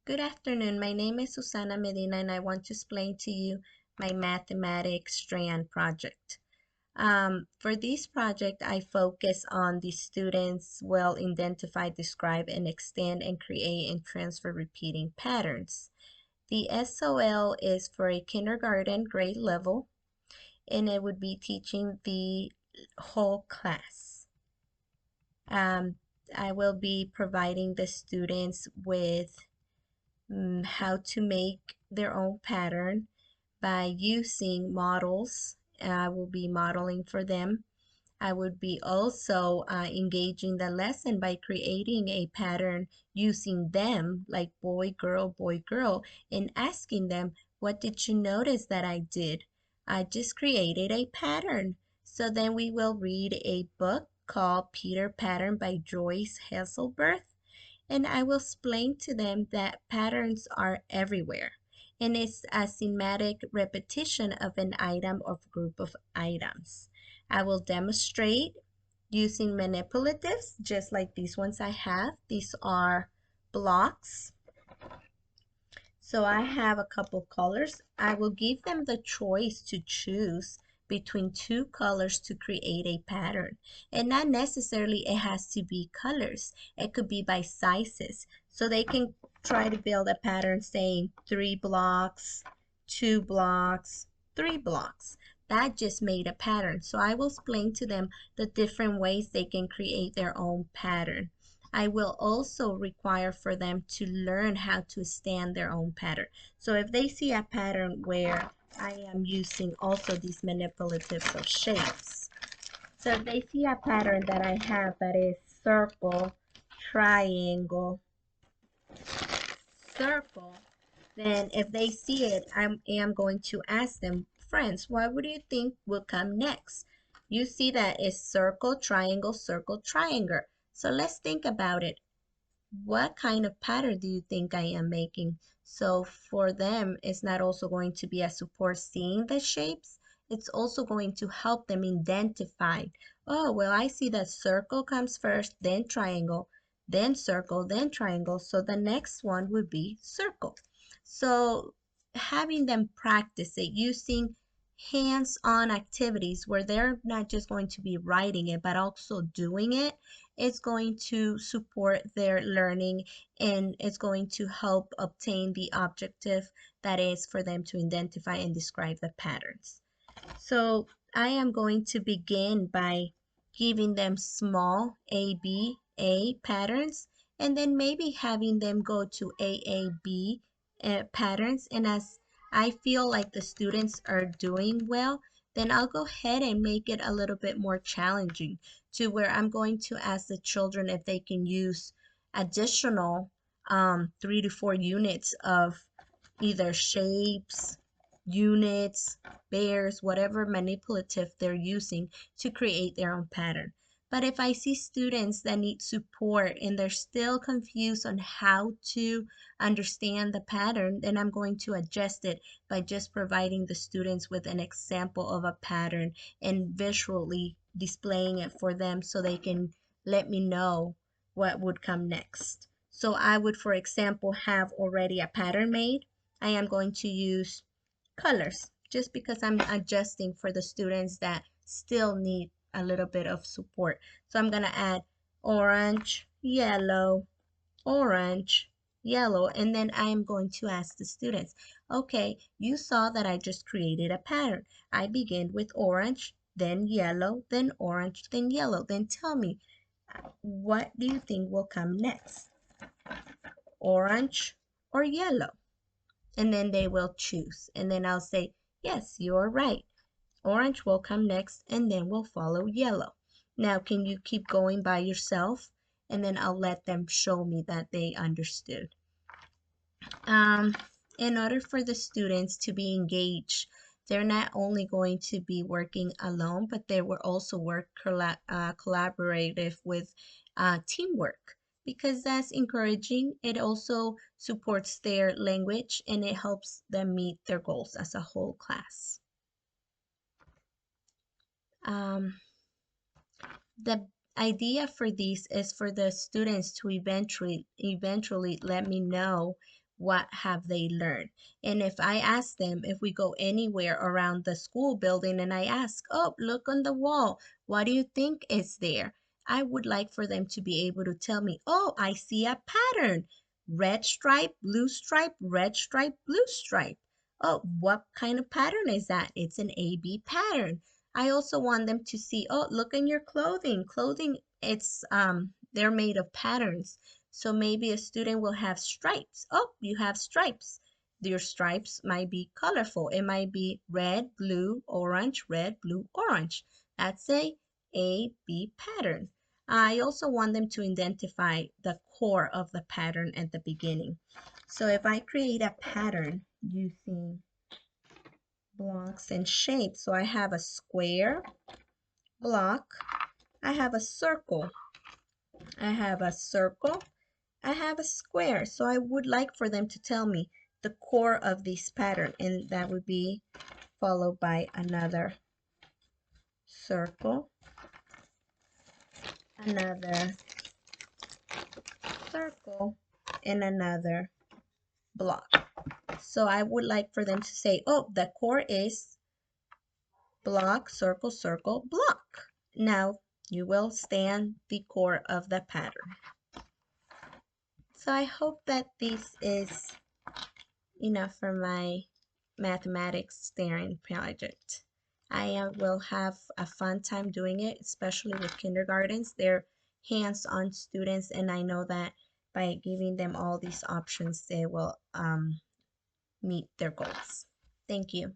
Good afternoon. My name is Susana Medina and I want to explain to you my Mathematic Strand project. For this project, I focus on the students will identify, describe, and extend and create and transfer repeating patterns. The SOL is for a kindergarten grade level and it would be teaching the whole class. Um, I will be providing the students with how to make their own pattern by using models. I will be modeling for them. I would be also engaging the lesson by creating a pattern using them, like boy, girl, and asking them, what did you notice that I did? I just created a pattern. So then we will read a book called Peter Pattern by Joyce Hasselberth, and I will explain to them that patterns are everywhere and it's a thematic repetition of an item or group of items. I will demonstrate using manipulatives just like these ones I have. These are blocks. So I have a couple colors. I will give them the choice to choose between two colors to create a pattern. And not necessarily it has to be colors. It could be by sizes. So they can try to build a pattern saying 3 blocks, 2 blocks, 3 blocks. That just made a pattern. So I will explain to them the different ways they can create their own pattern. I will also require for them to learn how to stand their own pattern. So if they see a pattern where I am using also these manipulatives of shapes. So if they see a pattern that I have that is circle, triangle, circle, then if they see it, I am going to ask them, friends, what would you think will come next? You see that it's circle, triangle, triangle. So let's think about it. What kind of pattern do you think I am making? So for them, it's not also going to be a support seeing the shapes. It's also going to help them identify, oh, well, I see that circle comes first, then triangle, then circle, then triangle. So the next one would be circle. So having them practice it using hands-on activities where they're not just going to be writing it, but also doing it, it's going to support their learning and it's going to help obtain the objective that is for them to identify and describe the patterns. So I am going to begin by giving them small A patterns and then maybe having them go to AAB patterns. And as I feel like the students are doing well, then I'll go ahead and make it a little bit more challenging to where I'm going to ask the children if they can use additional 3 to 4 units of either shapes, units, bears, whatever manipulative they're using to create their own pattern. But if I see students that need support and they're still confused on how to understand the pattern, then I'm going to adjust it by just providing the students with an example of a pattern and visually displaying it for them so they can let me know what would come next. So I would, for example, have already a pattern made. I am going to use colors just because I'm adjusting for the students that still need a little bit of support. So I'm going to add orange, yellow, and then I am going to ask the students, okay, you saw that I just created a pattern. I begin with orange, then yellow, then orange, then yellow. Then tell me, what do you think will come next? Orange or yellow? And then they will choose. And then I'll say, yes, you're right. Orange will come next and then will follow yellow. Now, can you keep going by yourself? And then I'll let them show me that they understood. Um, in order for the students to be engaged, they're not only going to be working alone, but they will also work collaborative with teamwork because that's encouraging. It also supports their language and it helps them meet their goals as a whole class. Um, the idea for these is for the students to eventually let me know what have they learned. And if I ask them, if we go anywhere around the school building and I ask, oh, look on the wall, what do you think is there? I would like for them to be able to tell me, oh, I see a pattern. Red stripe, blue stripe, red stripe, blue stripe. Oh, what kind of pattern is that? It's an AB pattern. I also want them to see, oh, look in your clothing. Clothing, it's they're made of patterns. So maybe a student will have stripes. Oh, you have stripes. Your stripes might be colorful. It might be red, blue, orange, red, blue, orange. That's a B pattern. I also want them to identify the core of the pattern at the beginning. So if I create a pattern using blocks and shapes, so I have a square block, I have a circle, I have a circle, I have a square. So I would like for them to tell me the core of this pattern, and that would be followed by another circle, another circle, and another block. So I would like for them to say, oh, the core is block, circle, circle, block. Now you will stand the core of the pattern. So I hope that this is enough for my mathematics staring project. I will have a fun time doing it, especially with kindergartens. They're hands-on students, and I know that by giving them all these options, they will meet their goals. Thank you.